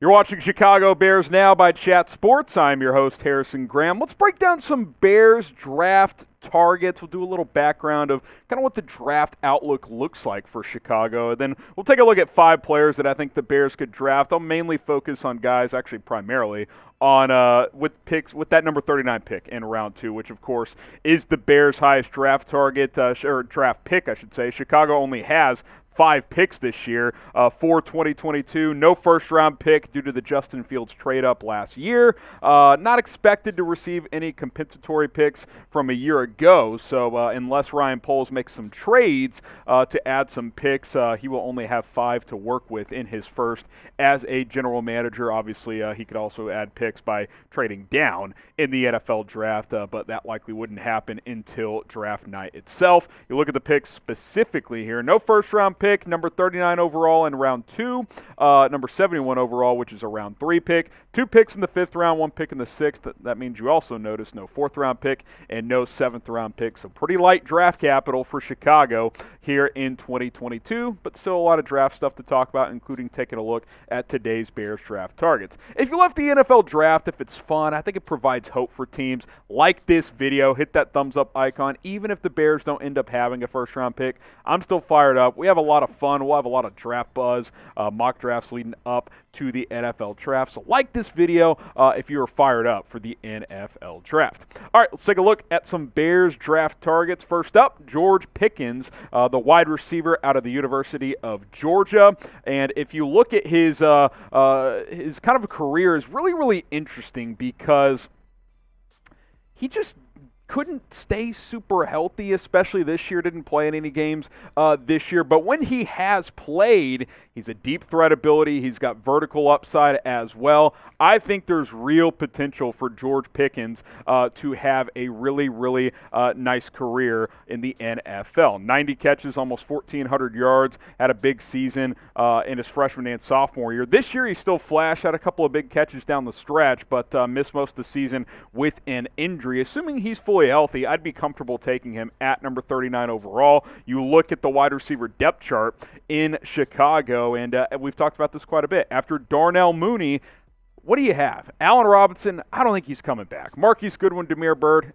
You're watching Chicago Bears Now by Chat Sports. I'm your host, Harrison Graham. Let's break down some Bears draft targets. We'll do a little background of kind of what the draft outlook looks like for Chicago. And then we'll take a look at 5 players that I think the Bears could draft. I'll mainly focus on guys, actually primarily, on with that number 39 pick in round 2, which of course is the Bears' highest draft target, or draft pick, I should say. Chicago only has 5 picks this year for 2022. No first-round pick due to the Justin Fields trade-up last year. Not expected to receive any compensatory picks from a year ago, so unless Ryan Poles makes some trades to add some picks, he will only have 5 to work with in his first as a general manager. Obviously, he could also add picks by trading down in the NFL draft, but that likely wouldn't happen until draft night itself. You look at the picks specifically here. No first-round pick, number 39 overall in round 2, number 71 overall, which is a round 3 pick, 2 picks in the 5th round, 1 pick in the 6th. That means you also notice no 4th round pick and no 7th round pick. So pretty light draft capital for Chicago here in 2022, but still a lot of draft stuff to talk about, including taking a look at today's Bears draft targets. If you love the NFL draft, if it's fun, I think it provides hope for teams. Like this video, hit that thumbs up icon. Even if the Bears don't end up having a first round pick, I'm still fired up. We have a lot of fun. We'll have a lot of draft buzz, mock drafts leading up to the NFL draft. So like this video if you're fired up for the NFL draft. All right, let's take a look at some Bears draft targets. First up, George Pickens, the wide receiver out of the University of Georgia. And if you look at his kind of a career, is really, really interesting because he just couldn't stay super healthy, especially this year. Didn't play in any games this year. But when he has played, he's a deep threat ability. He's got vertical upside as well. I think there's real potential for George Pickens to have a really, really nice career in the NFL. 90 catches, almost 1,400 yards. Had a big season in his freshman and sophomore year. This year he still flashed, had a couple of big catches down the stretch, but missed most of the season with an injury. Assuming he's fully healthy, I'd be comfortable taking him at number 39 overall. You look at the wide receiver depth chart in Chicago, and we've talked about this quite a bit. After Darnell Mooney, what do you have? Allen Robinson, I don't think he's coming back. Marquise Goodwin, Damiere Byrd,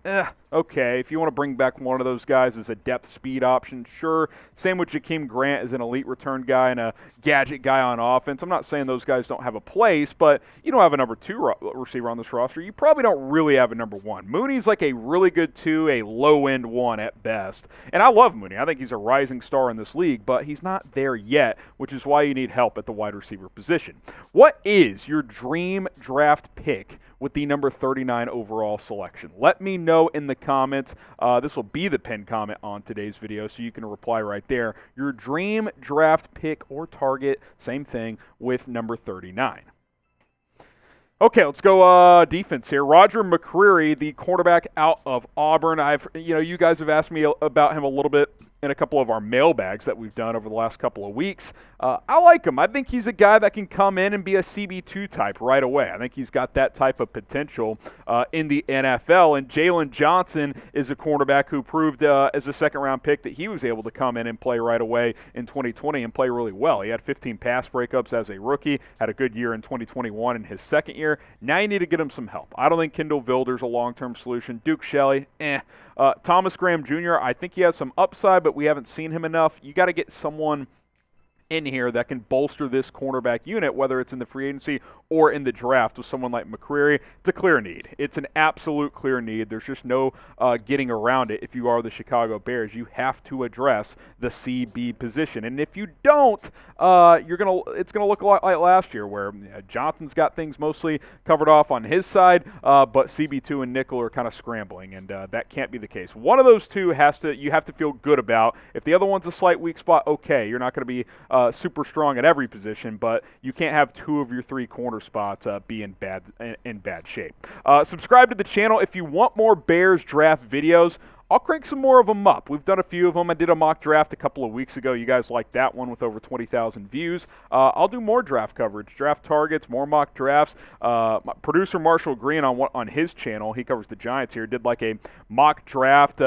okay. If you want to bring back one of those guys as a depth speed option, sure. Same with Jakeem Grant as an elite return guy and a gadget guy on offense. I'm not saying those guys don't have a place, but you don't have a number 2 receiver on this roster. You probably don't really have a number 1. Mooney's like a really good 2, a low-end 1 at best. And I love Mooney. I think he's a rising star in this league, but he's not there yet, which is why you need help at the wide receiver position. What is your dream draft pick with the number 39 overall selection? Let me know in the comments. This will be the pinned comment on today's video, so you can reply right there. Your dream draft pick or target, same thing with number 39. Okay, let's go defense here. Roger McCreary, the cornerback out of Auburn. You guys have asked me about him a little bit in a couple of our mailbags that we've done over the last couple of weeks. I like him. I think he's a guy that can come in and be a CB2 type right away. I think he's got that type of potential in the NFL. And Jalen Johnson is a cornerback who proved as a second-round pick that he was able to come in and play right away in 2020 and play really well. He had 15 pass breakups as a rookie, had a good year in 2021 in his second year. Now you need to get him some help. I don't think Kendall Vilder's a long-term solution. Duke Shelley, Thomas Graham Jr., I think he has some upside, but we haven't seen him enough. You got to get someone in here that can bolster this cornerback unit, whether it's in the free agency or in the draft with someone like McCreary. It's a clear need. It's an absolute clear need. There's just no getting around it. If you are the Chicago Bears, you have to address the CB position. And if you don't, it's gonna look a lot like last year, where Johnson's got things mostly covered off on his side, but CB2 and nickel are kind of scrambling, and that can't be the case. One of those two you have to feel good about. If the other one's a slight weak spot, okay, you're not going to be super strong at every position, but you can't have 2 of your 3 corner spots be in bad shape. Subscribe to the channel if you want more Bears draft videos. I'll crank some more of them up. We've done a few of them. I did a mock draft a couple of weeks ago. You guys liked that one with over 20,000 views. I'll do more draft coverage, draft targets, more mock drafts. Producer Marshall Green on his channel, he covers the Giants here, did like a mock draft,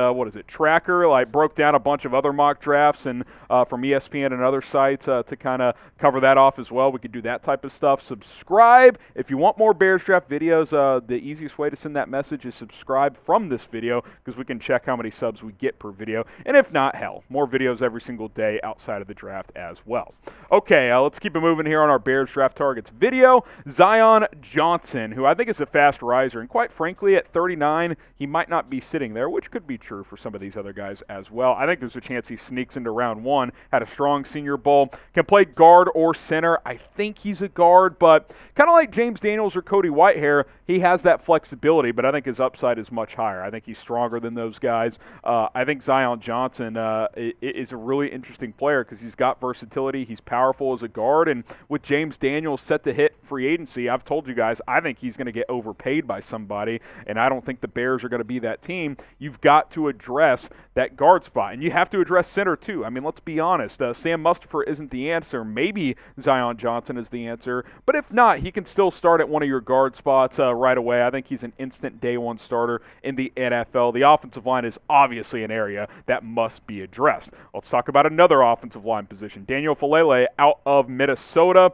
tracker, like broke down a bunch of other mock drafts and from ESPN and other sites to kind of cover that off as well. We could do that type of stuff. Subscribe if you want more Bears draft videos. The easiest way to send that message is subscribe from this video because we can check how many subs we get per video. And if not, hell, more videos every single day outside of the draft as well. Okay, let's keep it moving here on our Bears draft targets video. Zion Johnson, who I think is a fast riser, and quite frankly, at 39, he might not be sitting there, which could be true for some of these other guys as well. I think there's a chance he sneaks into round one. Had a strong Senior Bowl, can play guard or center. I think he's a guard, but kind of like James Daniels or Cody Whitehair, he has that flexibility, but I think his upside is much higher. I think he's stronger than those guys. I think Zion Johnson is a really interesting player because he's got versatility. He's powerful as a guard, and with James Daniels set to hit free agency, I've told you guys, I think he's going to get overpaid by somebody, and I don't think the Bears are going to be that team. You've got to address that guard spot, and you have to address center too. I mean, let's be honest. Sam Mustipher isn't the answer. Maybe Zion Johnson is the answer, but if not, he can still start at one of your guard spots right away. I think he's an instant day one starter in the NFL. The offensive line is obviously an area that must be addressed. Let's talk about another offensive line position. Daniel Faalele out of Minnesota.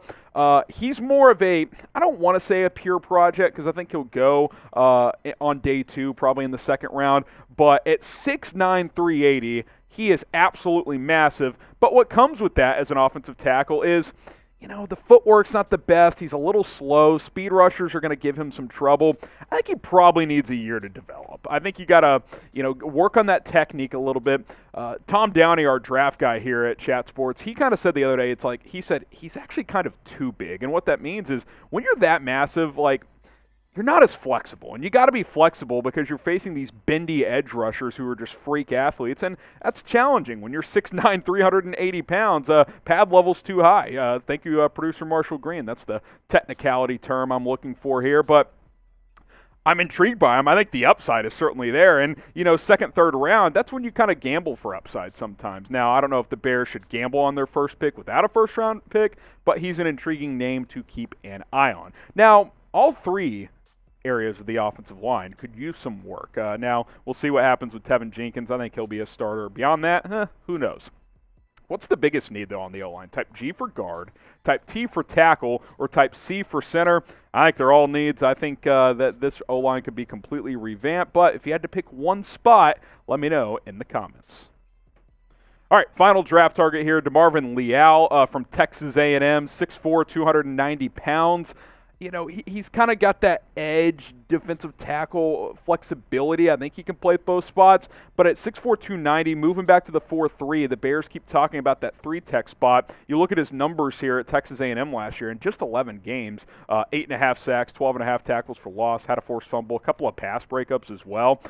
He's more of I don't want to say a pure project because I think he'll go on day two, probably in the second round, but at 6'9", 380, he is absolutely massive. But what comes with that as an offensive tackle is, the footwork's not the best. He's a little slow. Speed rushers are going to give him some trouble. I think he probably needs a year to develop. I think you got to, work on that technique a little bit. Tom Downey, our draft guy here at Chat Sports, he kind of said the other day, he said he's actually kind of too big. And what that means is when you're that massive, you're not as flexible, and you got to be flexible because you're facing these bendy edge rushers who are just freak athletes, and that's challenging when you're 6'9", 380 pounds. Pad level's too high. Thank you, producer Marshall Green. That's the technicality term I'm looking for here, but I'm intrigued by him. I think the upside is certainly there, and second, third round, that's when you kind of gamble for upside sometimes. Now, I don't know if the Bears should gamble on their first pick without a first-round pick, but he's an intriguing name to keep an eye on. Now, all three areas of the offensive line could use some work. Now, we'll see what happens with Teven Jenkins. I think he'll be a starter. Beyond that, who knows? What's the biggest need, though, on the O-line? Type G for guard, type T for tackle, or type C for center? I think they're all needs. I think that this O-line could be completely revamped, but if you had to pick one spot, let me know in the comments. All right, final draft target here, DeMarvin Leal from Texas A&M, 6'4", 290 pounds. He's kind of got that edge defensive tackle flexibility. I think he can play both spots, but at 6'4", 290, moving back to the 4-3, the Bears keep talking about that 3-tech spot. You look at his numbers here at Texas A&M last year in just 11 games, 8.5 sacks, 12.5 tackles for loss, had a forced fumble, a couple of pass breakups as well.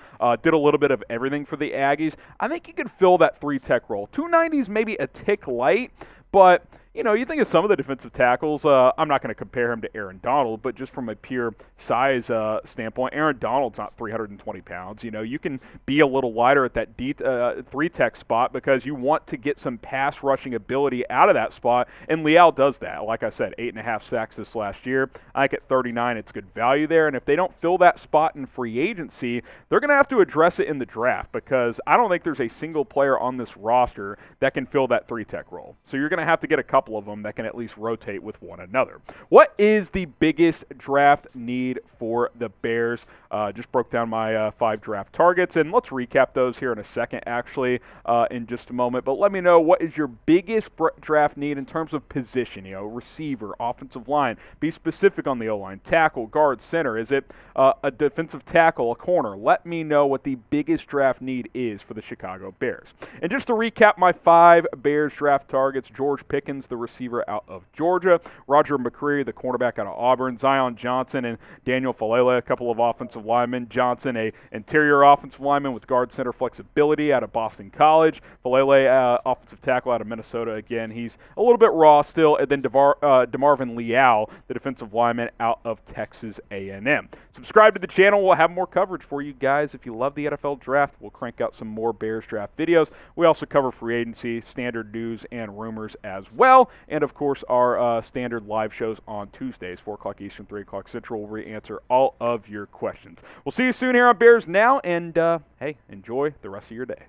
Did a little bit of everything for the Aggies. I think he could fill that 3-tech role. 290 is maybe a tick light, but you think of some of the defensive tackles. I'm not going to compare him to Aaron Donald, but just from a pure size standpoint, Aaron Donald's not 320 pounds. You can be a little lighter at that 3-tech spot because you want to get some pass rushing ability out of that spot, and Leal does that. Like I said, 8.5 sacks this last year. I think at 39, it's good value there, and if they don't fill that spot in free agency, they're going to have to address it in the draft because I don't think there's a single player on this roster that can fill that 3-tech role. So you're going to have to get a couple of them that can at least rotate with one another. What is the biggest draft need for the Bears? Just broke down my 5 draft targets, and let's recap those here in a second, actually, in just a moment. But let me know, what is your biggest draft need in terms of position? Receiver, offensive line. Be specific on the O-line. Tackle, guard, center. Is it a defensive tackle, a corner? Let me know what the biggest draft need is for the Chicago Bears. And just to recap my 5 Bears draft targets: George Pickens, the the receiver out of Georgia. Roger McCreary, the cornerback out of Auburn. Zion Johnson and Daniel Faalele, a couple of offensive linemen. Johnson, a interior offensive lineman with guard center flexibility out of Boston College. Faalele, offensive tackle out of Minnesota. Again, he's a little bit raw still. And then DeMarvin Leal, the defensive lineman out of Texas A&M. Subscribe to the channel. We'll have more coverage for you guys. If you love the NFL draft, we'll crank out some more Bears draft videos. We also cover free agency, standard news, and rumors as well. And, of course, our standard live shows on Tuesdays, 4 o'clock Eastern, 3 o'clock Central. We'll re-answer all of your questions. We'll see you soon here on Bears Now, and, hey, enjoy the rest of your day.